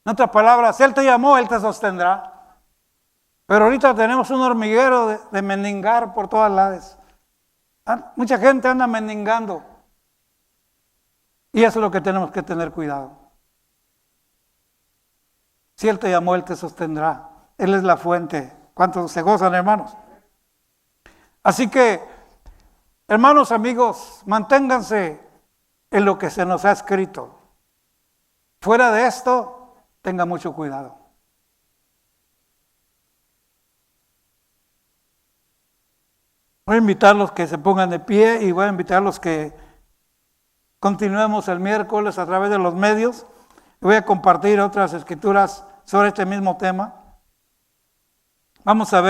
En otras palabras, Él te llamó, Él te sostendrá. Pero ahorita tenemos un hormiguero de mendigar por todas lados. Mucha gente anda mendigando. Y eso es lo que tenemos que tener cuidado. Si Él te llamó, Él te sostendrá. Él es la fuente. ¿Cuántos se gozan, hermanos? Así que, hermanos, amigos, manténganse en lo que se nos ha escrito. Fuera de esto, tenga mucho cuidado. Voy a invitarlos que se pongan de pie y voy a invitarlos que continuemos el miércoles a través de los medios. Voy a compartir otras escrituras sobre este mismo tema. Vamos a ver.